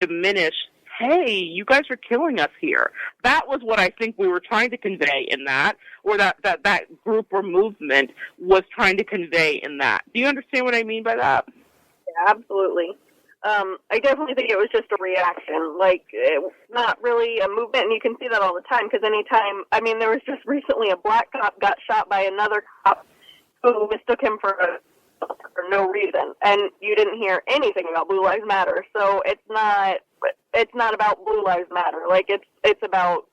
diminish, hey, you guys are killing us here. That was what I think we were trying to convey in that, or that group or movement was trying to convey in that. Do you understand what I mean by that? Yeah, absolutely. I definitely think it was just a reaction, like, not really a movement, and you can see that all the time, because anytime, I mean, there was just recently a black cop got shot by another cop who mistook him for no reason, and you didn't hear anything about Blue Lives Matter, so it's not about Blue Lives Matter, like, it's about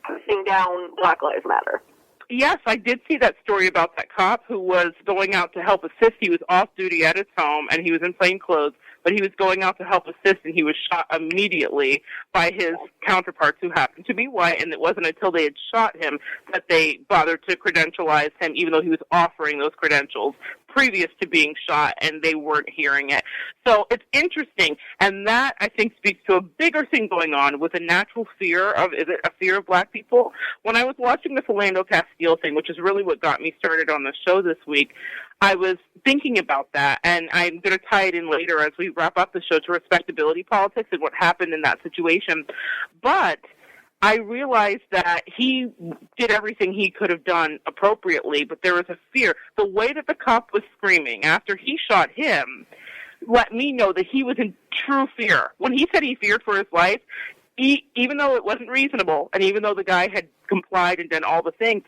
pushing down Black Lives Matter. Yes, I did see that story about that cop who was going out to help assist. He was off duty at his home, and he was in plain clothes, but he was going out to help assist, and he was shot immediately by his counterparts who happened to be white, and it wasn't until they had shot him that they bothered to credentialize him, even though he was offering those credentials previous to being shot, and they weren't hearing it. So it's interesting, and that, I think, speaks to a bigger thing going on with a natural fear of, is it a fear of black people? When I was watching the Philando Castile thing, which is really what got me started on the show this week, I was thinking about that, and I'm going to tie it in later as we wrap up the show to respectability politics and what happened in that situation. But I realized that he did everything he could have done appropriately, but there was a fear. The way that the cop was screaming after he shot him let me know that he was in true fear. When he said he feared for his life, even though it wasn't reasonable, and even though the guy had complied and done all the things,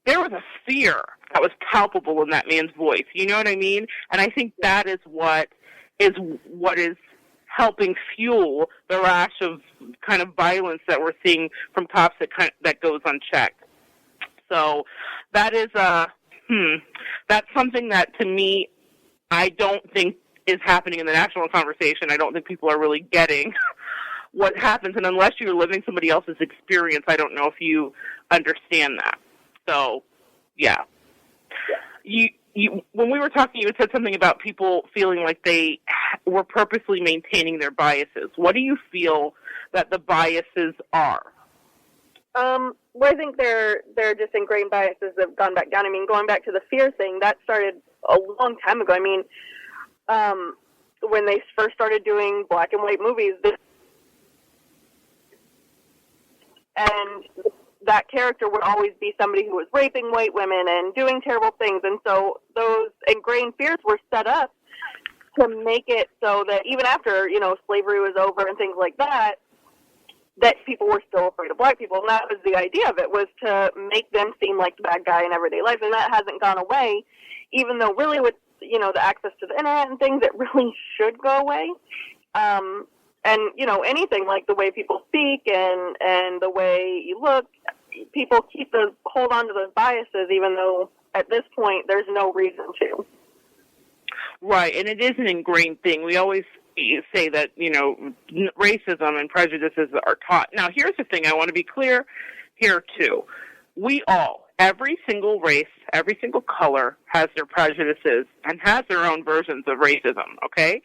there was a fear that was palpable in that man's voice. You know what I mean? And I think that is what is helping fuel the rash of kind of violence that we're seeing from cops that goes unchecked. So that is that's something that, to me, I don't think is happening in the national conversation. I don't think people are really getting what happens, and unless you're living somebody else's experience, I don't know if you understand that. So, yeah. When we were talking, you had said something about people feeling like they were purposely maintaining their biases. What do you feel that the biases are? Well, I think they're just ingrained biases that have gone back down. I mean, going back to the fear thing, that started a long time ago. I mean, when they first started doing black and white movies, and that character would always be somebody who was raping white women and doing terrible things. And so those ingrained fears were set up to make it so that even after, slavery was over and things like that, that people were still afraid of black people. And that was the idea of it, was to make them seem like the bad guy in everyday life. And that hasn't gone away, even though really with, the access to the internet and things, it really should go away. And, anything like the way people speak and the way you look, people hold on to those biases, even though at this point there's no reason to. Right, and it is an ingrained thing. We always say that, racism and prejudices are taught. Now, here's the thing. I want to be clear here, too. We all, every single race, every single color has their prejudices and has their own versions of racism, okay?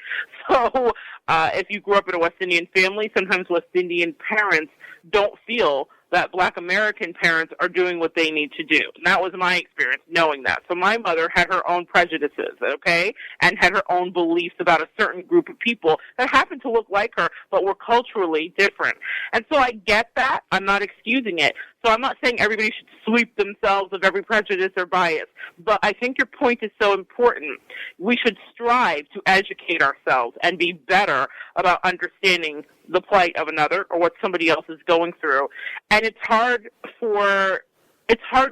So if you grew up in a West Indian family, sometimes West Indian parents don't feel that black American parents are doing what they need to do. And that was my experience, knowing that. So my mother had her own prejudices, okay, and had her own beliefs about a certain group of people that happened to look like her, but were culturally different. And so I get that. I'm not excusing it. So I'm not saying everybody should sweep themselves of every prejudice or bias, but I think your point is so important. We should strive to educate ourselves and be better about understanding the plight of another or what somebody else is going through. And it's hard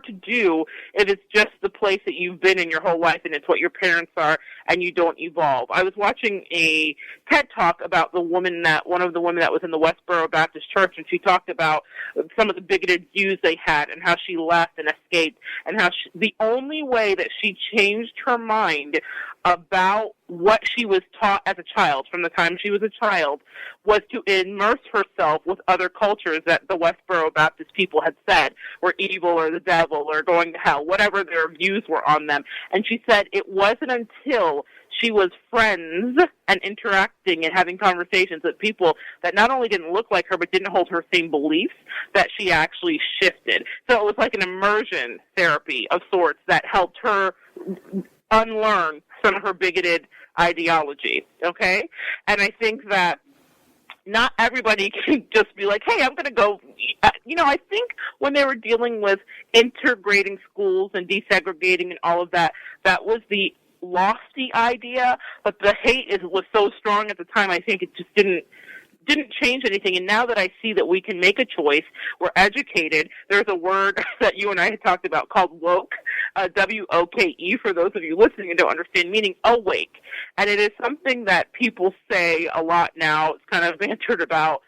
to do if it's just the place that you've been in your whole life and it's what your parents are and you don't evolve. I was watching a TED Talk about one of the women that was in the Westboro Baptist Church, and she talked about some of the bigoted views they had and how she left and escaped, and how the only way that she changed her mind about what she was taught as a child from the time she was a child was to immerse herself with other cultures that the Westboro Baptist people had said were evil or the devil or going to hell, whatever their views were on them. And she said it wasn't until she was friends and interacting and having conversations with people that not only didn't look like her but didn't hold her same beliefs that she actually shifted. So it was like an immersion therapy of sorts that helped her unlearn some of her bigoted ideology, okay? And I think that not everybody can just be like, hey, I'm going to go. I think when they were dealing with integrating schools and desegregating and all of that, that was the lofty idea, but the hate was so strong at the time, I think it just didn't change anything. And now that I see that we can make a choice, we're educated. There's a word that you and I had talked about called woke, W-O-K-E, for those of you listening and don't understand, meaning awake. And it is something that people say a lot now. It's kind of bantered about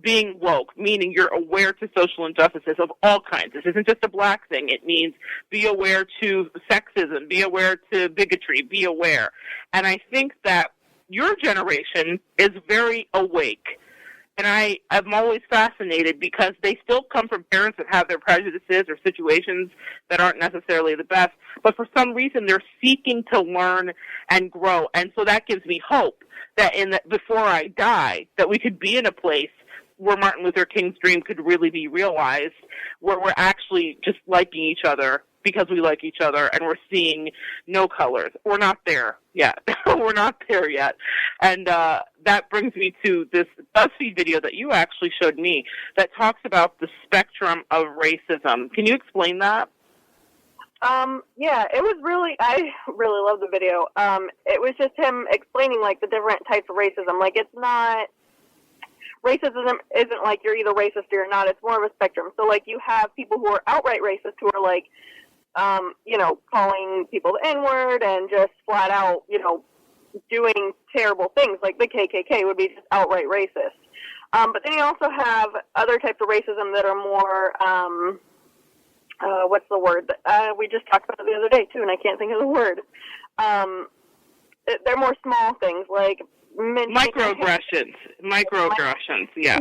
being woke, meaning you're aware to social injustices of all kinds. This isn't just a black thing. It means be aware to sexism, be aware to bigotry, be aware. And I think that your generation is very awake. And I'm always fascinated because they still come from parents that have their prejudices or situations that aren't necessarily the best, but for some reason they're seeking to learn and grow. And so that gives me hope that before I die, that we could be in a place where Martin Luther King's dream could really be realized, where we're actually just liking each other because we like each other, and we're seeing no colors. We're not there yet. We're not there yet. And that brings me to this BuzzFeed video that you actually showed me that talks about the spectrum of racism. Can you explain that? Yeah, it was I really love the video. It was just him explaining, like, the different types of racism. Like, it's not... Racism isn't like you're either racist or you're not. It's more of a spectrum. So, like, you have people who are outright racist who are, like, calling people the N-word and just flat out, doing terrible things. Like the KKK would be just outright racist. But then you also have other types of racism that are more, what's the word? We just talked about it the other day, too, and I can't think of the word. They're more small things, like... Microaggressions, yeah.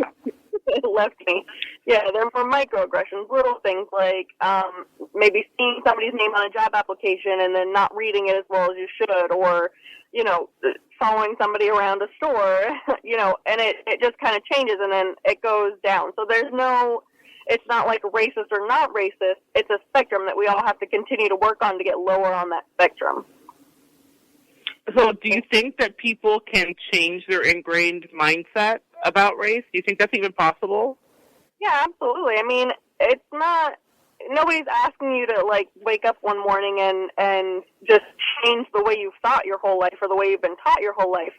It left me. Yeah, they're more microaggressions, little things like maybe seeing somebody's name on a job application and then not reading it as well as you should, or, following somebody around a store, and it just kind of changes and then it goes down. So it's not like racist or not racist. It's a spectrum that we all have to continue to work on to get lower on that spectrum. So do you think that people can change their ingrained mindset about race? Do you think that's even possible? Yeah, absolutely. I mean, it's not, nobody's asking you to, like, wake up one morning and just change the way you've thought your whole life or the way you've been taught your whole life.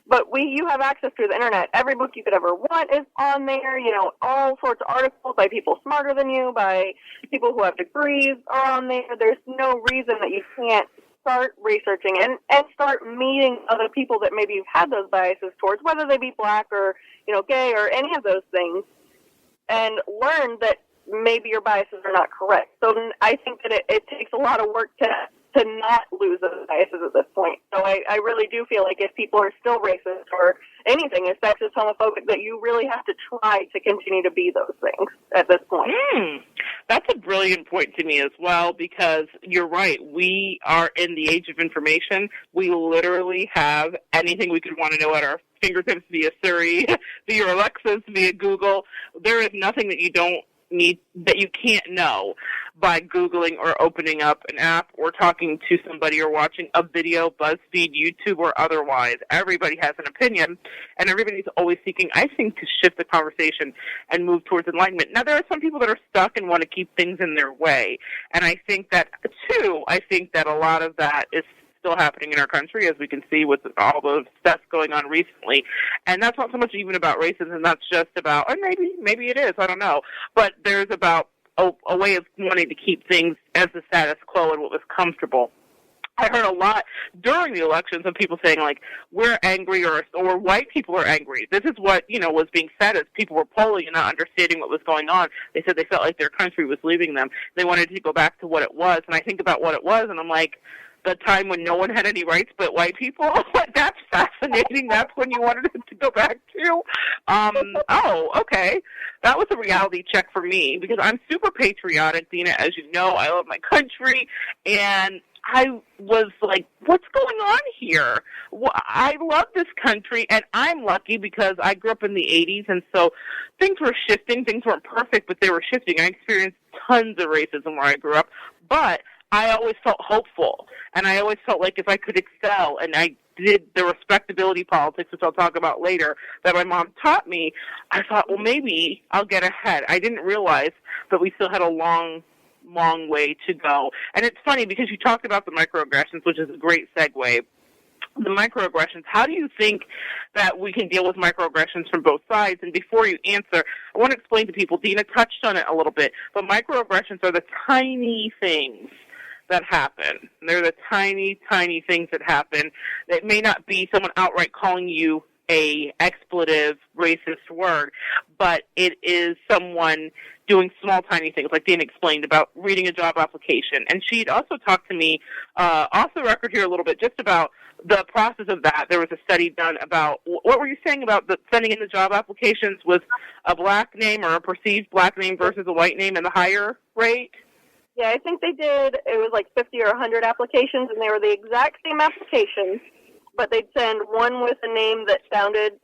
But you have access to the internet. Every book you could ever want is on there. All sorts of articles by people smarter than you, by people who have degrees are on there. There's no reason that you can't start researching and start meeting other people that maybe you've had those biases towards, whether they be black or, gay or any of those things, and learn that maybe your biases are not correct. So I think that it takes a lot of work to not lose those biases at this point. So I really do feel like if people are still racist or anything is sexist, homophobic, that you really have to try to continue to be those things at this point. That's a brilliant point to me as well, because you're right. We are in the age of information. We literally have anything we could want to know at our fingertips via Siri, via Alexas, via Google. There is nothing that you don't need, that you can't know by Googling or opening up an app or talking to somebody or watching a video, BuzzFeed, YouTube, or otherwise. Everybody has an opinion, and everybody's always seeking, I think, to shift the conversation and move towards enlightenment. Now, there are some people that are stuck and want to keep things in their way, and I think that a lot of that is still happening in our country, as we can see with all the stuff going on recently. And that's not so much even about racism, that's just about, or maybe it is, I don't know, but there's about a way of wanting to keep things as the status quo and what was comfortable. I heard a lot during the elections of people saying, like, we're angry or white people are angry. This is what, was being said as people were polling and not understanding what was going on. They said they felt like their country was leaving them. They wanted to go back to what it was. And I think about what it was, and I'm like, the time when no one had any rights but white people? That's fascinating. That's when you wanted it to go back to? Okay. That was a reality check for me, because I'm super patriotic, Vena. As you know, I love my country, and I was like, what's going on here? Well, I love this country, and I'm lucky because I grew up in the 80s, and so things were shifting. Things weren't perfect, but they were shifting. I experienced tons of racism where I grew up, but I always felt hopeful, and I always felt like if I could excel, and I did the respectability politics, which I'll talk about later, that my mom taught me, I thought, well, maybe I'll get ahead. I didn't realize that we still had a long way to go. And it's funny because you talked about the microaggressions, which is a great segue. The microaggressions, how do you think that we can deal with microaggressions from both sides? And before you answer, I want to explain to people, Dina touched on it a little bit, but microaggressions are the tiny things that happen. They're the tiny, tiny things that happen. It may not be someone outright calling you a expletive, racist word, but it is someone doing small, tiny things, like Dana explained about reading a job application. And she'd also talked to me, off the record here a little bit, just about the process of that. There was a study done about, what were you saying about the sending in the job applications was a black name or a perceived black name versus a white name and the higher rate? Yeah, I think they did, it was like 50 or 100 applications, and they were the exact same applications, but they'd send one with a name that sounded,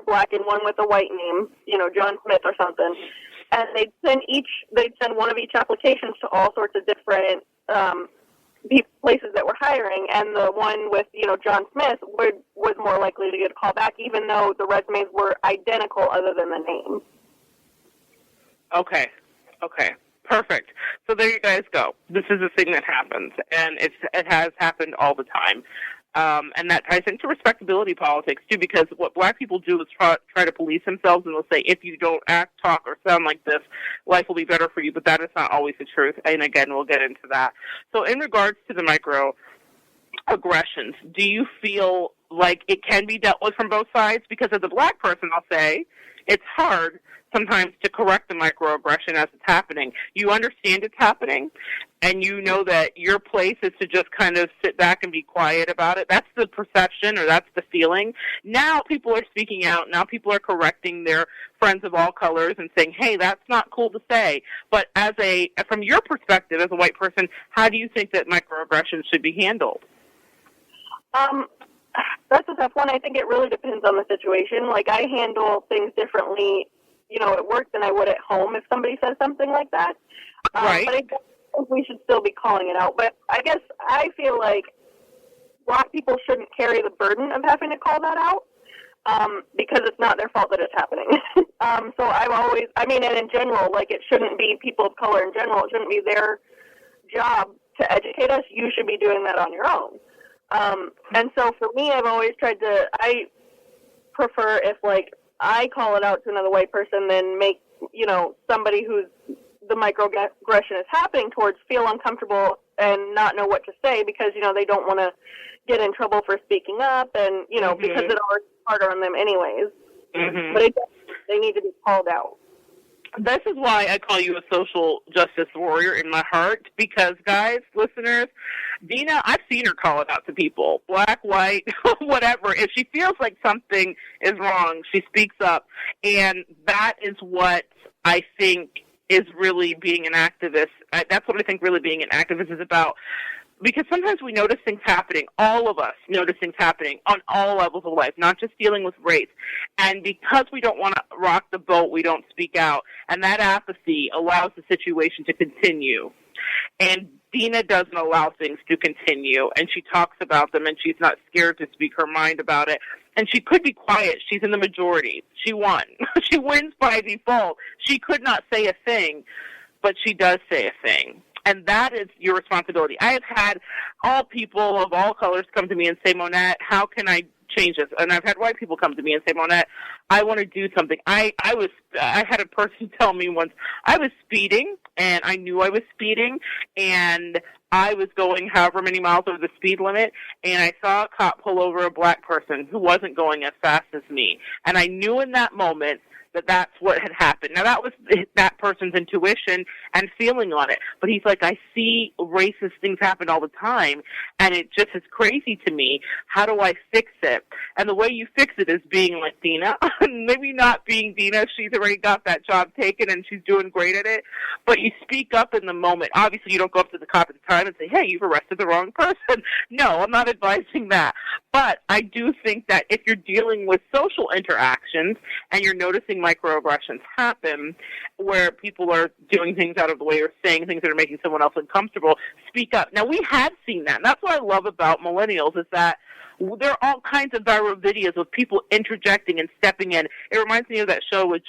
black and one with a white name, John Smith or something. And they'd send one of each applications to all sorts of different places that were hiring, and the one with, John Smith was more likely to get a call back, even though the resumes were identical other than the name. Okay. Perfect. So there you guys go. This is a thing that happens, and it has happened all the time. And that ties into respectability politics, too, because what black people do is try to police themselves, and they'll say, if you don't act, talk, or sound like this, life will be better for you, but that is not always the truth, and again, we'll get into that. So in regards to the microaggressions, do you feel like it can be dealt with from both sides? Because as a black person, I'll say, it's hard sometimes to correct the microaggression as it's happening. You understand it's happening, and you know that your place is to just kind of sit back and be quiet about it. That's the perception, or that's the feeling. Now people are speaking out. Now people are correcting their friends of all colors and saying, hey, that's not cool to say. But from your perspective as a white person, how do you think that microaggressions should be handled? That's a tough one. I think it really depends on the situation. Like, I handle things differently at work than I would at home if somebody says something like that. Right. But I think we should still be calling it out. But I guess I feel like black people shouldn't carry the burden of having to call that out because it's not their fault that it's happening. So and in general, like, it shouldn't be people of color in general. It shouldn't be their job to educate us. You should be doing that on your own. And so for me, I prefer if, like, I call it out to another white person than make, somebody who's the microaggression is happening towards feel uncomfortable and not know what to say because, they don't want to get in trouble for speaking up and, mm-hmm. because it's already harder on them anyways. Mm-hmm. But they need to be called out. This is why I call you a social justice warrior in my heart, because, guys, listeners, Vena, I've seen her call it out to people, black, white, whatever. If she feels like something is wrong, she speaks up, and that is what I think is really being an activist. That's what I think really being an activist is about. Because sometimes we notice things happening, all of us notice things happening on all levels of life, not just dealing with race. And because we don't want to rock the boat, we don't speak out. And that apathy allows the situation to continue. And Dina doesn't allow things to continue, and she talks about them, and she's not scared to speak her mind about it. And she could be quiet. She's in the majority. She won. She wins by default. She could not say a thing, but she does say a thing. And that is your responsibility. I have had all people of all colors come to me and say, Monette, how can I change this? And I've had white people come to me and say, Monette, I want to do something. I had a person tell me once, I was speeding, and I knew I was speeding, and I was going however many miles over the speed limit, and I saw a cop pull over a black person who wasn't going as fast as me. And I knew in that moment that that's what had happened. Now, that was that person's intuition and feeling on it. But he's like, I see racist things happen all the time, and it just is crazy to me. How do I fix it? And the way you fix it is being like Dina. Maybe not being Dina. She's already got that job taken, and she's doing great at it. But you speak up in the moment. Obviously, you don't go up to the cop at the time and say, hey, you've arrested the wrong person. No, I'm not advising that. But I do think that if you're dealing with social interactions and you're noticing microaggressions happen where people are doing things out of the way or saying things that are making someone else uncomfortable, speak up. Now, we have seen that. And that's what I love about millennials is that There are all kinds of viral videos of people interjecting and stepping in. It reminds me of that show with